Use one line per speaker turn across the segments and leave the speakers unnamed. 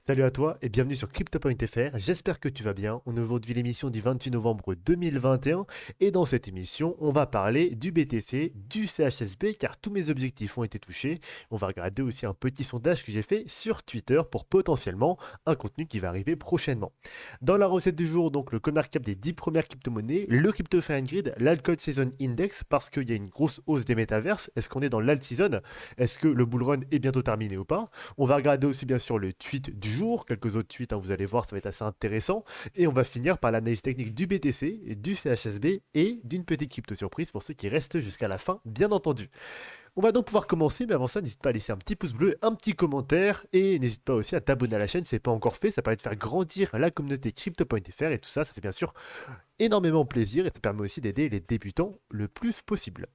Salut à toi et bienvenue sur CryptoPoint.fr. J'espère que tu vas bien. On est aujourd'hui l'émission du 28 novembre 2021 et dans cette émission, on va parler du BTC, du CHSB car tous mes objectifs ont été touchés. On va regarder aussi un petit sondage que j'ai fait sur Twitter pour potentiellement un contenu qui va arriver prochainement. Dans la recette du jour, donc le CoinMarketCap des 10 premières crypto-monnaies, le Crypto Fine Grid, l'Altcoin Season Index parce qu'il y a une grosse hausse des métaverses. Est-ce qu'on est dans l'alt season? Est-ce que le bull run est bientôt terminé ou pas? On va regarder aussi bien sûr le tweet du jour, quelques autres tweets, hein, vous allez voir, ça va être assez intéressant. Et on va finir par l'analyse technique du BTC, du CHSB et d'une petite crypto surprise pour ceux qui restent jusqu'à la fin, bien entendu. On va donc pouvoir commencer, mais avant ça, n'hésite pas à laisser un petit pouce bleu, un petit commentaire et n'hésite pas aussi à t'abonner à la chaîne si ce n'est pas encore fait. Ça permet de faire grandir la communauté CryptoPoint.fr et tout ça, ça fait bien sûr énormément plaisir et ça permet aussi d'aider les débutants le plus possible.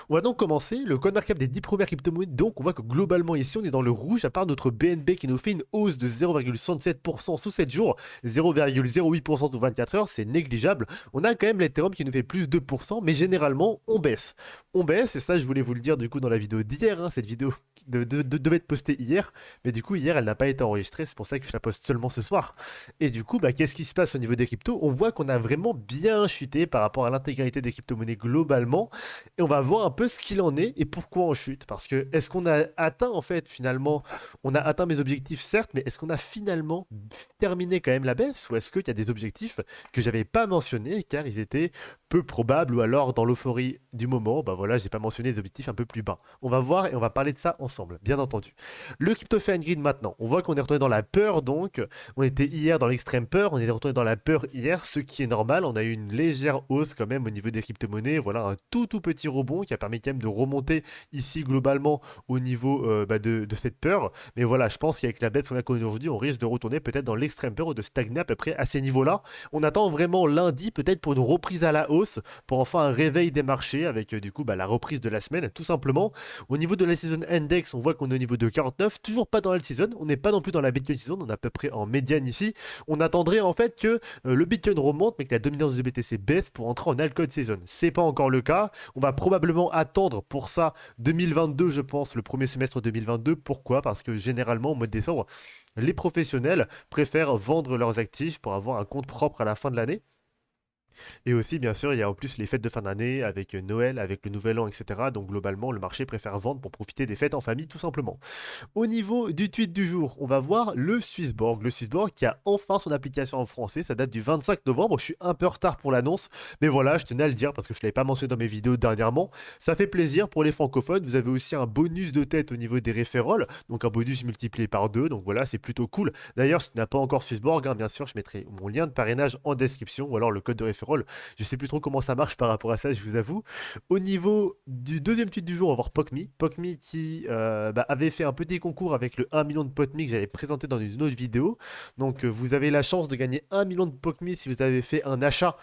On va donc commencer le CoinMarketCap des 10 premières crypto-monnaies. Donc, on voit que globalement, ici, on est dans le rouge, à part notre BNB qui nous fait une hausse de 0,67% sous 7 jours, 0,08% sous 24 heures, c'est négligeable. On a quand même l'Ethereum qui nous fait plus de 2%, mais généralement, on baisse. On baisse, et ça, je voulais vous le dire du coup dans la vidéo d'hier, hein, cette vidéo devait être postée hier, mais du coup, hier, elle n'a pas été enregistrée, c'est pour ça que je la poste seulement ce soir. Et du coup, qu'est-ce qui se passe au niveau des cryptos? On voit qu'on a vraiment bien chuté par rapport à l'intégralité des crypto-monnaies globalement. Et on va voir un peu ce qu'il en est et pourquoi on chute. Parce que est-ce qu'on a atteint en fait finalement, on a atteint mes objectifs certes, mais est-ce qu'on a finalement terminé quand même la baisse ou est-ce qu'il y a des objectifs que j'avais pas mentionnés car ils étaient peu probables ou alors dans l'euphorie du moment, voilà, j'ai pas mentionné des objectifs un peu plus bas. On va voir et on va parler de ça ensemble, bien entendu. Le crypto fan grid maintenant, on voit qu'on est retourné dans la peur donc, on était hier dans l'extrême peur, on est retourné dans la peur hier, ce qui est normal, on a eu une légère hausse quand même au niveau des crypto-monnaies, voilà un tout petit rebond qui a permis quand même de remonter ici globalement au niveau de cette peur. Mais voilà, je pense qu'avec la baisse qu'on a connue aujourd'hui, on risque de retourner peut-être dans l'extrême peur ou de stagner à peu près à ces niveaux-là. On attend vraiment lundi peut-être pour une reprise à la hausse, pour enfin un réveil des marchés avec du coup la reprise de la semaine, tout simplement. Au niveau de la season index, on voit qu'on est au niveau de 49, toujours pas dans la season, on n'est pas non plus dans la Bitcoin season, on est à peu près en médiane ici. On attendrait en fait que le Bitcoin remonte, mais que la dominance du BTC baisse pour entrer en altcoin season. C'est pas encore le cas. On va probablement attendre pour ça 2022, je pense, le premier semestre 2022. Pourquoi? Parce que généralement, au mois de décembre, les professionnels préfèrent vendre leurs actifs pour avoir un compte propre à la fin de l'année. Et aussi, bien sûr, il y a en plus les fêtes de fin d'année avec Noël, avec le Nouvel An, etc. Donc globalement, le marché préfère vendre pour profiter des fêtes en famille, tout simplement. Au niveau du tweet du jour, on va voir le Swissborg. Le Swissborg qui a enfin son application en français. Ça date du 25 novembre. Je suis un peu en retard pour l'annonce. Mais voilà, je tenais à le dire parce que je ne l'avais pas mentionné dans mes vidéos dernièrement. Ça fait plaisir pour les francophones. Vous avez aussi un bonus de tête au niveau des référoles. Donc un bonus multiplié par 2. Donc voilà, c'est plutôt cool. D'ailleurs, si tu n'as pas encore Swissborg, hein, bien sûr, je mettrai mon lien de parrainage en description ou alors le code de référol. Je sais plus trop comment ça marche par rapport à ça, je vous avoue. Au niveau du deuxième tweet du jour, on va voir PocMe. PocMe qui avait fait un petit concours avec le 1 million de PocMe que j'avais présenté dans une autre vidéo. Donc vous avez la chance de gagner 1 million de PocMe si vous avez fait un achat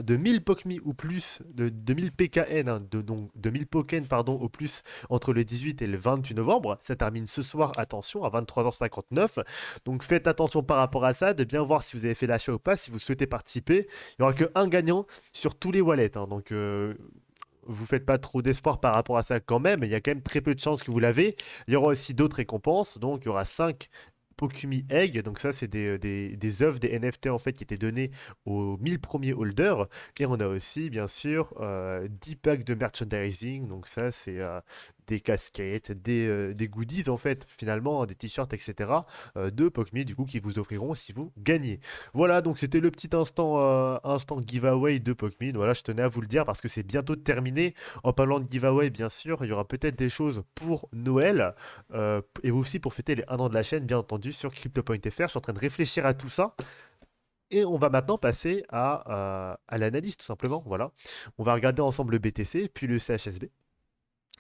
de 1000 PocMe ou plus, de 1000 PKN, hein, donc de 1000 Poken pardon, au plus entre le 18 et le 28 novembre. Ça termine ce soir, attention, à 23h59. Donc faites attention par rapport à ça, de bien voir si vous avez fait l'achat ou pas, si vous souhaitez participer. Il n'y aura qu'un gagnant sur tous les wallets, hein, donc vous faites pas trop d'espoir par rapport à ça quand même. Il y a quand même très peu de chances que vous l'avez. Il y aura aussi d'autres récompenses. Donc il y aura 5 Pokumi Egg. Donc ça, c'est des œuvres, des NFT en fait qui étaient donnés aux 1000 premiers holders. Et on a aussi, bien sûr, 10 packs de merchandising. Donc ça, c'est des casquettes, des goodies en fait, finalement, hein, des t-shirts, etc. De Pokemi, du coup, qui vous offriront si vous gagnez. Voilà, donc c'était le petit instant giveaway de Pokemon. Voilà, je tenais à vous le dire parce que c'est bientôt terminé. En parlant de giveaway, bien sûr, il y aura peut-être des choses pour Noël et aussi pour fêter les 1 an de la chaîne, bien entendu, sur CryptoPoint.fr. Je suis en train de réfléchir à tout ça. Et on va maintenant passer à l'analyse, tout simplement. Voilà. On va regarder ensemble le BTC, puis le CHSB.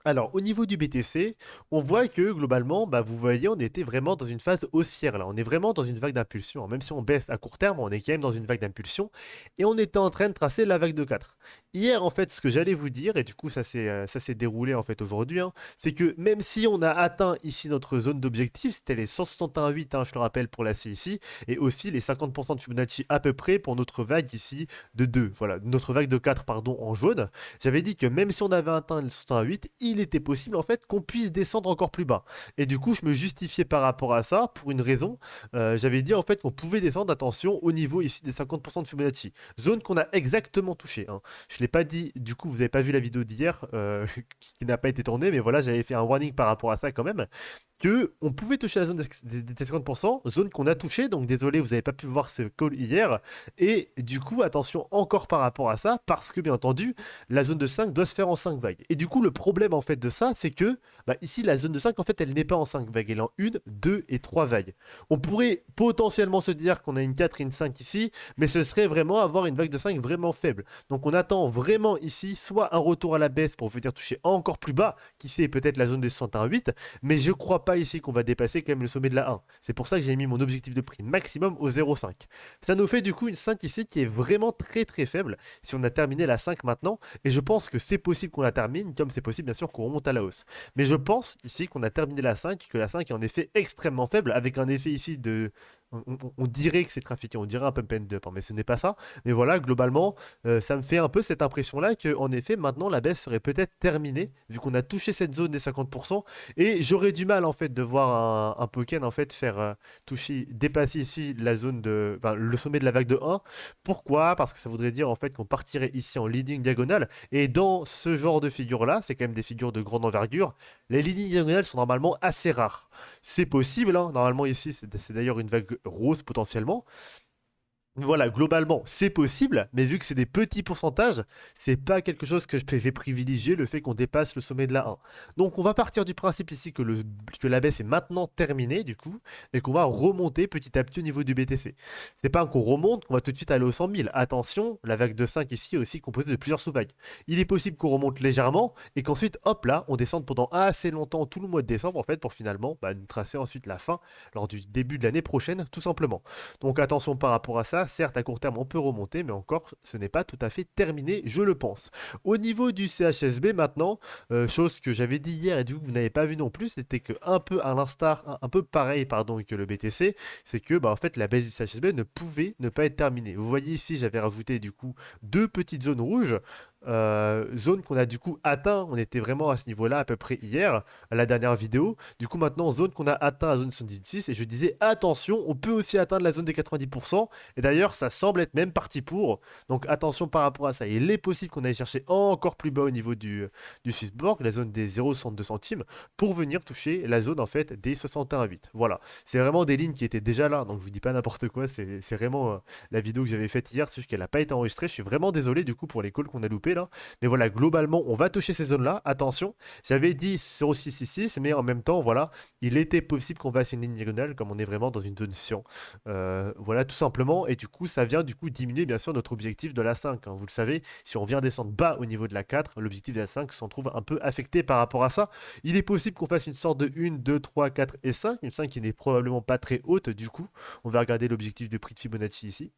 Alors, au niveau du BTC, on voit que globalement, vous voyez, on était vraiment dans une phase haussière là. On est vraiment dans une vague d'impulsion, hein. Même si on baisse à court terme, on est quand même dans une vague d'impulsion. Et on était en train de tracer la vague de 4. Hier, en fait, ce que j'allais vous dire, et du coup, ça s'est déroulé en fait aujourd'hui, hein, c'est que même si on a atteint ici notre zone d'objectif, c'était les 161,8, hein, je le rappelle, pour la CIC, et aussi les 50% de Fibonacci à peu près pour notre vague ici de 2. Voilà, notre vague de 4, pardon, en jaune. J'avais dit que même si on avait atteint les 161,8, il était possible en fait qu'on puisse descendre encore plus bas. Et du coup, je me justifiais par rapport à ça pour une raison. J'avais dit en fait qu'on pouvait descendre, attention, au niveau ici des 50% de Fibonacci. Zone qu'on a exactement touchée, hein. Je ne l'ai pas dit, du coup, vous n'avez pas vu la vidéo d'hier qui n'a pas été tournée, mais voilà, j'avais fait un warning par rapport à ça quand même que on pouvait toucher la zone des 50%, zone qu'on a touchée, donc désolé, vous n'avez pas pu voir ce call hier, et du coup, attention encore par rapport à ça, parce que bien entendu, la zone de 5 doit se faire en 5 vagues. Et du coup, le problème en fait de ça, c'est que bah, ici, la zone de 5, en fait, elle n'est pas en 5 vagues, elle est en 1, 2 et 3 vagues. On pourrait potentiellement se dire qu'on a une 4 et une 5 ici, mais ce serait vraiment avoir une vague de 5 vraiment faible. Donc on attend vraiment ici, soit un retour à la baisse pour venir toucher encore plus bas, qui sait peut-être la zone des 61,8, mais je crois pas ici qu'on va dépasser quand même le sommet de la 1. C'est pour ça que j'ai mis mon objectif de prix maximum au 0,5. Ça nous fait du coup une 5 ici qui est vraiment très très faible si on a terminé la 5 maintenant, et je pense que c'est possible qu'on la termine, comme c'est possible bien sûr qu'on remonte à la hausse. Mais je pense ici qu'on a terminé la 5, que la 5 est en effet extrêmement faible, avec un effet ici de... On dirait que c'est trafiqué, on dirait un pump and dump, hein, mais ce n'est pas ça. Mais voilà, globalement, ça me fait un peu cette impression-là qu'en effet, maintenant, la baisse serait peut-être terminée, vu qu'on a touché cette zone des 50%. Et j'aurais du mal, en fait, de voir un Pokken, en fait, faire toucher, dépasser ici la zone de... Enfin, le sommet de la vague de 1. Pourquoi? Parce que ça voudrait dire, en fait, qu'on partirait ici en leading diagonale. Et dans ce genre de figure-là, c'est quand même des figures de grande envergure, les leading diagonales sont normalement assez rares. C'est possible, hein. Normalement ici, c'est d'ailleurs une vague rose potentiellement. Voilà, globalement, c'est possible, mais vu que c'est des petits pourcentages, c'est pas quelque chose que je vais privilégier, le fait qu'on dépasse le sommet de la 1. Donc on va partir du principe ici que la baisse est maintenant terminée, du coup, et qu'on va remonter petit à petit au niveau du BTC. C'est pas qu'on remonte, qu'on va tout de suite aller au 100 000. Attention, la vague de 5 ici est aussi composée de plusieurs sous-vagues. Il est possible qu'on remonte légèrement, et qu'ensuite, hop là, on descende pendant assez longtemps, tout le mois de décembre, en fait, pour finalement nous tracer ensuite la fin lors du début de l'année prochaine, tout simplement. Donc attention par rapport à ça, certes à court terme on peut remonter, mais encore ce n'est pas tout à fait terminé, je le pense. Au niveau du CHSB maintenant, chose que j'avais dit hier et du coup vous n'avez pas vu non plus, c'était que un peu à l'instar, un peu pareil pardon que le BTC, c'est que en fait la baisse du CHSB ne pouvait ne pas être terminée. Vous voyez ici j'avais rajouté du coup deux petites zones rouges. Zone qu'on a du coup atteint, on était vraiment à ce niveau-là à peu près hier, à la dernière vidéo. Du coup maintenant zone qu'on a atteint la zone 76 et je disais attention, on peut aussi atteindre la zone des 90% et d'ailleurs ça semble être même parti pour. Donc attention par rapport à ça. Il est possible qu'on aille chercher encore plus bas au niveau du Swissborg, la zone des 0,62 centimes, pour venir toucher la zone en fait des 61,8. Voilà, c'est vraiment des lignes qui étaient déjà là, donc je vous dis pas n'importe quoi, c'est vraiment la vidéo que j'avais faite hier, c'est juste qu'elle n'a pas été enregistrée. Je suis vraiment désolé du coup pour les calls qu'on a loupés là. Mais voilà, globalement, on va toucher ces zones-là. Attention, j'avais dit 0,666, mais en même temps, voilà, il était possible qu'on fasse une ligne diagonale comme on est vraiment dans une zone Sion. Voilà, tout simplement. Et du coup, ça vient du coup diminuer bien sûr notre objectif de la 5, hein. Vous le savez, si on vient descendre bas au niveau de la 4, l'objectif de la 5 s'en trouve un peu affecté par rapport à ça. Il est possible qu'on fasse une sorte de 1, 2, 3, 4 et 5. Une 5 qui n'est probablement pas très haute du coup. On va regarder l'objectif de prix de Fibonacci ici.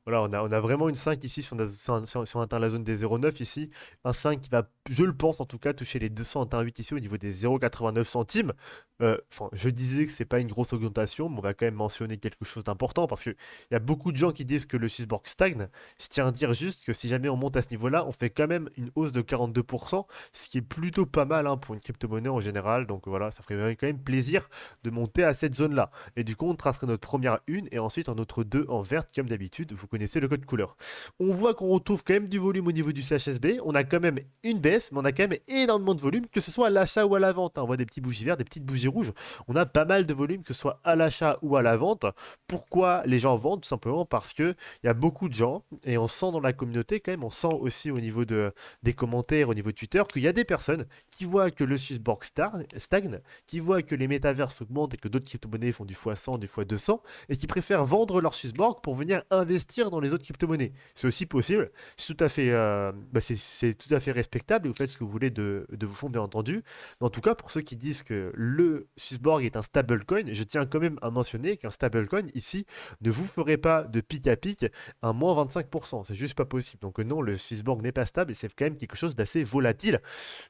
Voilà, on a vraiment une 5 ici, si on atteint la zone des 0,9 ici. Un 5 qui va, je le pense en tout cas, toucher les 208 ici au niveau des 0,89 centimes. Enfin, je disais que c'est pas une grosse augmentation, mais on va quand même mentionner quelque chose d'important parce qu'il y a beaucoup de gens qui disent que le Swissborg stagne. Je tiens à dire juste que si jamais on monte à ce niveau-là, on fait quand même une hausse de 42%, ce qui est plutôt pas mal hein, pour une crypto-monnaie en général. Donc voilà, ça ferait quand même plaisir de monter à cette zone-là. Et du coup, on tracerait notre première une et ensuite un autre 2 en verte, comme d'habitude. Vous connaissez le code couleur. On voit qu'on retrouve quand même du volume au niveau du CHSB. On a quand même une baisse, mais on a quand même énormément de volume, que ce soit à l'achat ou à la vente. On voit des petits bougies vertes, des petites bougies rouges. On a pas mal de volume, que ce soit à l'achat ou à la vente. Pourquoi les gens vendent? Tout simplement parce que il y a beaucoup de gens, et on sent dans la communauté quand même, on sent aussi au niveau des commentaires, au niveau de Twitter, qu'il y a des personnes qui voient que le Swissborg stagne, qui voient que les métaverses augmentent et que d'autres crypto-monnaies font du x100, du x200, et qui préfèrent vendre leur Swissborg pour venir investir dans les autres crypto-monnaies. C'est aussi possible, c'est tout à fait, c'est tout à fait respectable, et vous faites ce que vous voulez de vos fonds, bien entendu. Mais en tout cas, pour ceux qui disent que le Swissborg est un stablecoin, je tiens quand même à mentionner qu'un stablecoin, ici, ne vous ferait pas de pic à pic un moins 25%. C'est juste pas possible. Donc non, le Swissborg n'est pas stable, et c'est quand même quelque chose d'assez volatile.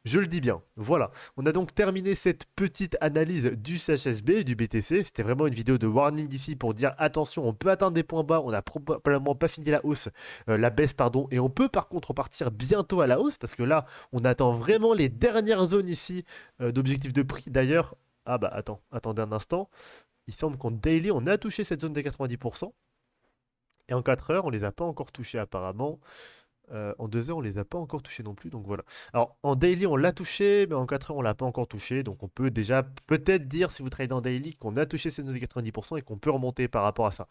Je le dis bien. Voilà. On a donc terminé cette petite analyse du CHSB et du BTC. C'était vraiment une vidéo de warning ici pour dire attention, on peut atteindre des points bas, on a probablement vraiment pas fini la hausse, la baisse, pardon, et on peut par contre repartir bientôt à la hausse, parce que là, on attend vraiment les dernières zones ici d'objectif de prix. D'ailleurs, ah bah attendez un instant, il semble qu'en daily, on a touché cette zone des 90%, et en 4 heures, on les a pas encore touchés apparemment. En 2 heures, on les a pas encore touchés non plus, donc voilà. Alors, en daily, on l'a touché, mais en 4 heures, on l'a pas encore touché. Donc, on peut déjà peut-être dire, si vous travaillez dans daily, qu'on a touché ces 90% et qu'on peut remonter par rapport à ça.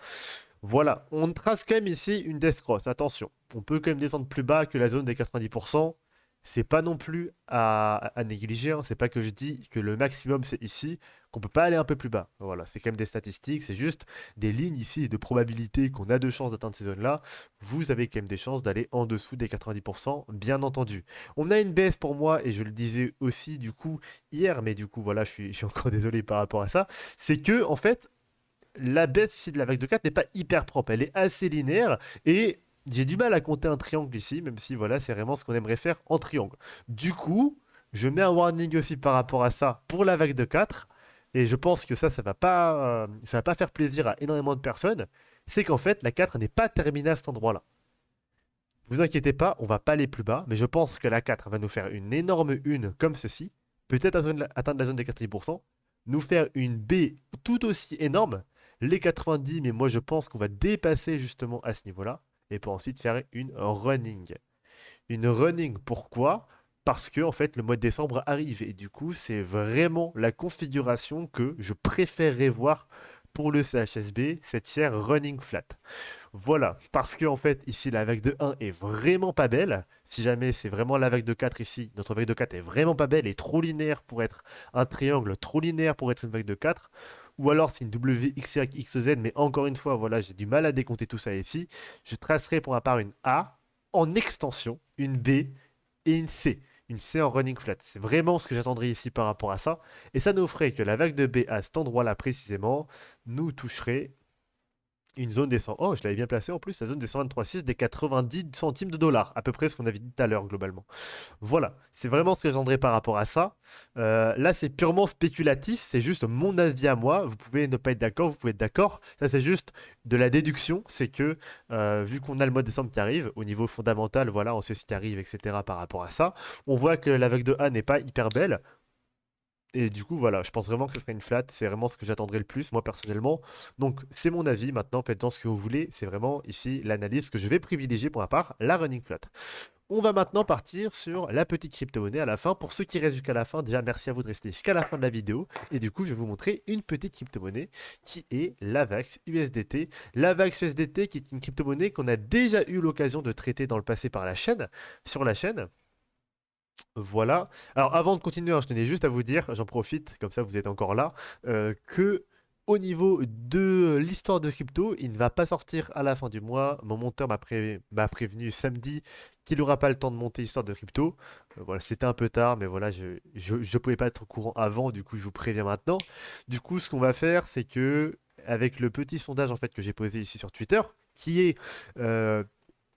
Voilà, on trace quand même ici une death cross. Attention, on peut quand même descendre plus bas que la zone des 90%. C'est pas non plus à négliger, hein. C'est pas que je dis que le maximum c'est ici, qu'on peut pas aller un peu plus bas. Voilà, c'est quand même des statistiques, c'est juste des lignes ici de probabilité qu'on a de chances d'atteindre ces zones-là. Vous avez quand même des chances d'aller en dessous des 90%, bien entendu. On a une baisse pour moi, et je le disais aussi du coup hier, mais du coup voilà, je suis encore désolé par rapport à ça. C'est que en fait, la baisse ici de la vague de 4 n'est pas hyper propre, elle est assez linéaire et j'ai du mal à compter un triangle ici, même si voilà, c'est vraiment ce qu'on aimerait faire en triangle. Du coup, je mets un warning aussi par rapport à ça pour la vague de 4 et je pense que ça va pas faire plaisir à énormément de personnes. C'est qu'en fait, la 4 n'est pas terminée à cet endroit-là. Vous inquiétez pas, on va pas aller plus bas, mais je pense que la 4 va nous faire une énorme une comme ceci, peut-être atteindre la zone des 90%, nous faire une B tout aussi énorme, les 90, mais moi je pense qu'on va dépasser justement à ce niveau-là, et pour ensuite faire une running. Une running, pourquoi? Parce que en fait le mois de décembre arrive, et du coup c'est vraiment la configuration que je préférerais voir pour le CHSB, cette chère running flat. Voilà, parce que en fait, ici, la vague de 1 est vraiment pas belle. Si jamais c'est vraiment la vague de 4 ici, notre vague de 4 est vraiment pas belle et trop linéaire pour être un triangle, trop linéaire pour être une vague de 4. Ou alors c'est une WXYXZ, mais encore une fois, voilà, j'ai du mal à décompter tout ça ici. Je tracerai pour ma part une A en extension, une B et une C. Une C en running flat. C'est vraiment ce que j'attendrais ici par rapport à ça. Et ça nous ferait que la vague de B à cet endroit-là précisément nous toucherait une zone des 100. Oh, je l'avais bien placé en plus, la zone des 123,6 des 90 centimes de dollars, à peu près ce qu'on avait dit tout à l'heure globalement. Voilà, c'est vraiment ce que j'entendrais par rapport à ça. Là, c'est purement spéculatif, c'est juste mon avis à moi. Vous pouvez ne pas être d'accord, vous pouvez être d'accord. Ça, c'est juste de la déduction. C'est que vu qu'on a le mois de décembre qui arrive, au niveau fondamental, voilà, on sait ce qui arrive, etc. par rapport à ça. On voit que la vague de A n'est pas hyper belle. Et du coup, voilà, je pense vraiment que ce serait une flat. C'est vraiment ce que j'attendrais le plus, moi personnellement. Donc, c'est mon avis. Maintenant, faites-en ce que vous voulez. C'est vraiment ici l'analyse que je vais privilégier pour ma part, la running flat. On va maintenant partir sur la petite crypto-monnaie à la fin. Pour ceux qui restent jusqu'à la fin, déjà merci à vous de rester jusqu'à la fin de la vidéo. Et du coup, je vais vous montrer une petite crypto-monnaie qui est l'AVAX USDT. L'AVAX USDT qui est une crypto-monnaie qu'on a déjà eu l'occasion de traiter dans le passé par la chaîne, sur la chaîne. Voilà. Alors avant de continuer, hein, je tenais juste à vous dire, j'en profite, comme ça vous êtes encore là, que au niveau de l'histoire de crypto, il ne va pas sortir à la fin du mois. Mon monteur m'a prévenu samedi qu'il n'aura pas le temps de monter histoire de crypto. Voilà, c'était un peu tard, mais voilà, je pouvais pas être au courant avant, du coup je vous préviens maintenant. Du coup, ce qu'on va faire, c'est que avec le petit sondage en fait que j'ai posé ici sur Twitter, qui est euh,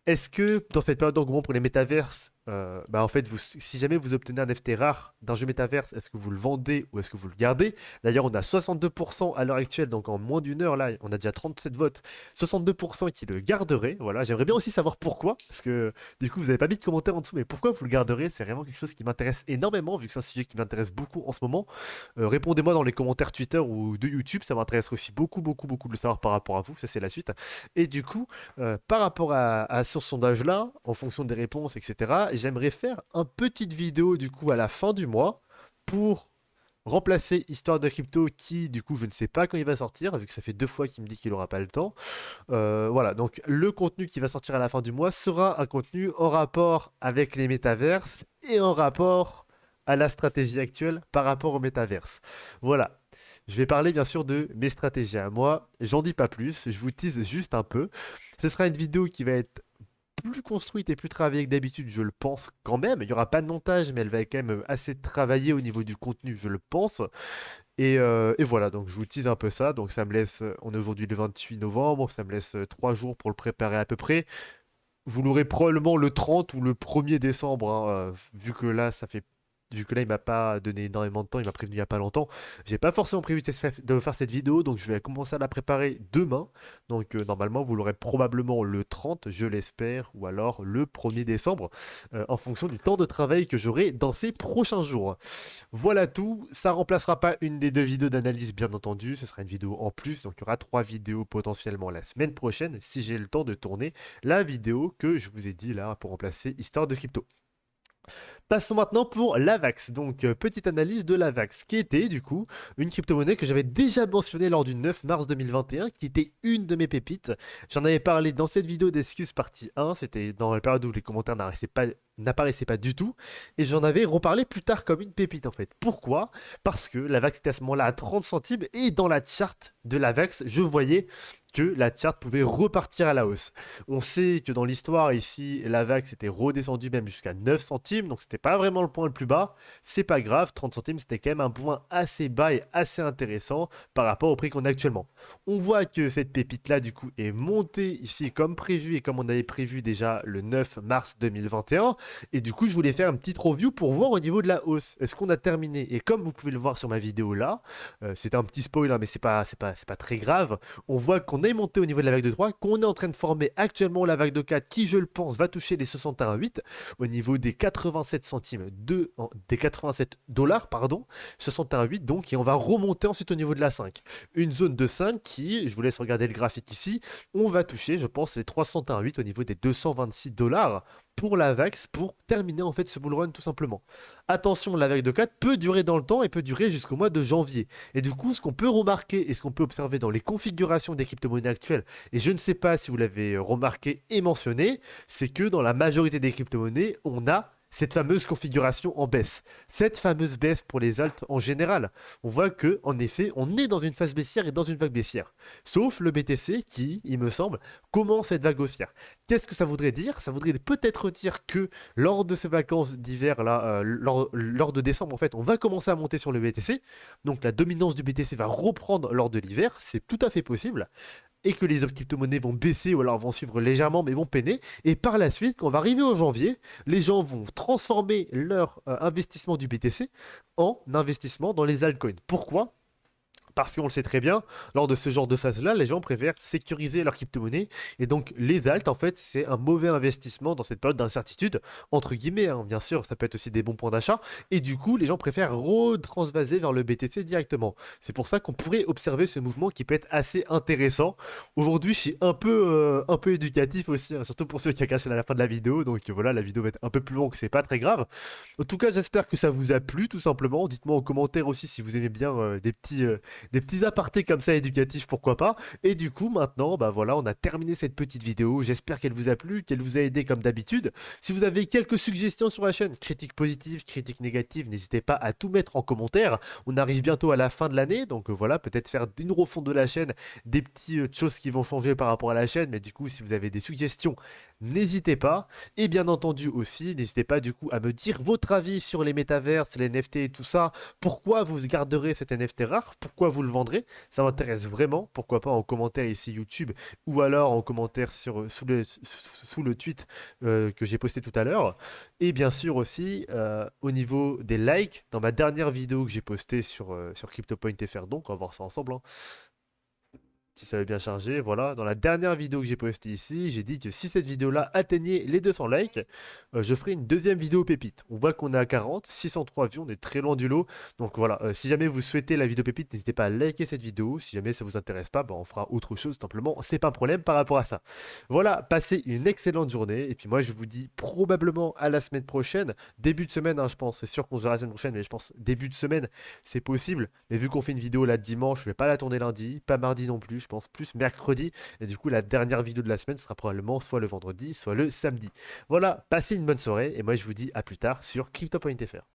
est-ce que dans cette période d'engouement pour les métaverses, bah en fait, si jamais vous obtenez un NFT rare d'un jeu métaverse, est-ce que vous le vendez ou est-ce que vous le gardez? D'ailleurs, on a 62% à l'heure actuelle, donc en moins d'une heure, là, on a déjà 37 votes. 62% qui le garderaient. Voilà, j'aimerais bien aussi savoir pourquoi, parce que du coup, vous n'avez pas mis de commentaire en dessous, mais pourquoi vous le garderez? C'est vraiment quelque chose qui m'intéresse énormément, vu que c'est un sujet qui m'intéresse beaucoup en ce moment. Répondez-moi dans les commentaires Twitter ou de YouTube, ça m'intéresserait aussi beaucoup, beaucoup, beaucoup de le savoir par rapport à vous. Ça, c'est la suite. Et du coup, par rapport à ce sondage-là, en fonction des réponses, etc., j'aimerais faire une petite vidéo du coup à la fin du mois pour remplacer Histoire de Crypto qui, du coup, je ne sais pas quand il va sortir, vu que ça fait 2 fois qu'il me dit qu'il n'aura pas le temps. Voilà, donc le contenu qui va sortir à la fin du mois sera un contenu en rapport avec les métaverses et en rapport à la stratégie actuelle par rapport aux métaverses. Voilà. Je vais parler bien sûr de mes stratégies à moi. J'en dis pas plus, je vous tease juste un peu. Ce sera une vidéo qui va être plus construite et plus travaillée que d'habitude, je le pense quand même. Il n'y aura pas de montage, mais elle va être quand même assez travaillée au niveau du contenu, je le pense. Et voilà, donc je vous tease un peu ça. Donc ça me laisse, on est aujourd'hui le 28 novembre, ça me laisse 3 jours pour le préparer à peu près. Vous l'aurez probablement le 30 ou le 1er décembre, hein, vu que là, ça fait vu que là, il m'a pas donné énormément de temps, il m'a prévenu il y a pas longtemps. J'ai pas forcément prévu de faire cette vidéo, donc je vais commencer à la préparer demain. Donc normalement, vous l'aurez probablement le 30, je l'espère, ou alors le 1er décembre, en fonction du temps de travail que j'aurai dans ces prochains jours. Voilà tout, ça remplacera pas une des 2 vidéos d'analyse bien entendu, ce sera une vidéo en plus, donc il y aura 3 vidéos potentiellement la semaine prochaine si j'ai le temps de tourner la vidéo que je vous ai dit là pour remplacer Histoire de Crypto. Passons maintenant pour l'AVAX. Donc, petite analyse de l'AVAX, qui était du coup une crypto-monnaie que j'avais déjà mentionnée lors du 9 mars 2021, qui était une de mes pépites. J'en avais parlé dans cette vidéo d'excuses partie 1, c'était dans la période où les commentaires n'apparaissaient pas du tout, et j'en avais reparlé plus tard comme une pépite en fait. Pourquoi? Parce que l'AVAX était à ce moment-là à 30 centimes, et dans la charte de l'AVAX, je voyais que la charte pouvait repartir à la hausse. On sait que dans l'histoire ici, l'AVAX était redescendu même jusqu'à 9 centimes, donc c'était pas vraiment le point le plus bas. C'est pas grave, 30 centimes c'était quand même un point assez bas et assez intéressant par rapport au prix qu'on a actuellement. On voit que cette pépite là du coup est montée ici comme prévu et comme on avait prévu déjà le 9 mars 2021. Et du coup je voulais faire une petite review pour voir au niveau de la hausse. Est-ce qu'on a terminé? Et comme vous pouvez le voir sur ma vidéo là, c'est un petit spoil hein, mais c'est pas très grave. On voit qu'on est monté au niveau de la vague de 3, qu'on est en train de former actuellement la vague de 4 qui, je le pense, va toucher les 61,8 au niveau des 87 centimes des 87 dollars, pardon, 61,8 donc, et on va remonter ensuite au niveau de la 5. Une zone de 5 qui, je vous laisse regarder le graphique ici, on va toucher, je pense, les 301,8 au niveau des 226 dollars pour la VAX pour terminer en fait ce bull run tout simplement. Attention, la vague de 4 peut durer dans le temps et peut durer jusqu'au mois de janvier. Et du coup, ce qu'on peut remarquer et ce qu'on peut observer dans les configurations des crypto-monnaies actuelles, et je ne sais pas si vous l'avez remarqué et mentionné, c'est que dans la majorité des crypto-monnaies, on a cette fameuse configuration en baisse. Cette fameuse baisse pour les alts en général. On voit que, en effet, on est dans une phase baissière et dans une vague baissière. Sauf le BTC qui, il me semble, commence cette vague haussière. Qu'est-ce que ça voudrait dire? Ça voudrait peut-être dire que lors de ces vacances d'hiver, là, lors de décembre, en fait, on va commencer à monter sur le BTC. Donc la dominance du BTC va reprendre lors de l'hiver. C'est tout à fait possible et que les autres crypto-monnaies vont baisser ou alors vont suivre légèrement mais vont peiner. Et par la suite, quand on va arriver au janvier, les gens vont transformer leur investissement du BTC en investissement dans les altcoins. Pourquoi? Parce qu'on le sait très bien, lors de ce genre de phase-là, les gens préfèrent sécuriser leur crypto-monnaie. Et donc, les alts, en fait, c'est un mauvais investissement dans cette période d'incertitude, entre guillemets, hein, bien sûr, ça peut être aussi des bons points d'achat. Et du coup, les gens préfèrent retransvaser vers le BTC directement. C'est pour ça qu'on pourrait observer ce mouvement qui peut être assez intéressant. Aujourd'hui, je suis un peu éducatif aussi, hein, surtout pour ceux qui ont caché à la fin de la vidéo. Donc voilà, la vidéo va être un peu plus longue, c'est pas très grave. En tout cas, j'espère que ça vous a plu, tout simplement. Dites-moi en commentaire aussi si vous aimez bien des petits apartés comme ça éducatifs, pourquoi pas. Et du coup, maintenant, bah voilà, on a terminé cette petite vidéo. J'espère qu'elle vous a plu, qu'elle vous a aidé comme d'habitude. Si vous avez quelques suggestions sur la chaîne, critiques positives, critiques négatives, n'hésitez pas à tout mettre en commentaire. On arrive bientôt à la fin de l'année, donc voilà, peut-être faire une refonte de la chaîne, des petites choses qui vont changer par rapport à la chaîne. Mais du coup, si vous avez des suggestions, n'hésitez pas. Et bien entendu aussi, n'hésitez pas du coup à me dire votre avis sur les métaverses, les NFT et tout ça. Pourquoi vous garderez cet NFT rare? Pourquoi vous le vendrez? Ça m'intéresse vraiment. Pourquoi pas en commentaire ici YouTube ou alors en commentaire sous le tweet que j'ai posté tout à l'heure. Et bien sûr aussi au niveau des likes, dans ma dernière vidéo que j'ai postée sur CryptoPoint.fr, donc on va voir ça ensemble, hein. Si ça veut bien charger, voilà. Dans la dernière vidéo que j'ai postée ici, j'ai dit que si cette vidéo-là atteignait les 200 likes, je ferai une deuxième vidéo pépite. On voit qu'on est à 40, 603 vues, on est très loin du lot. Donc voilà, si jamais vous souhaitez la vidéo pépite, n'hésitez pas à liker cette vidéo. Si jamais ça vous intéresse pas, bah, on fera autre chose, tout simplement. C'est pas un problème par rapport à ça. Voilà, passez une excellente journée. Et puis moi, je vous dis probablement à la semaine prochaine. Début de semaine, hein, je pense. C'est sûr qu'on se verra la semaine prochaine, mais je pense début de semaine, c'est possible. Mais vu qu'on fait une vidéo là dimanche, je vais pas la tourner lundi, pas mardi non plus. Je pense plus mercredi. Et du coup, la dernière vidéo de la semaine sera probablement soit le vendredi, soit le samedi. Voilà, passez une bonne soirée. Et moi, je vous dis à plus tard sur Crypto.fr.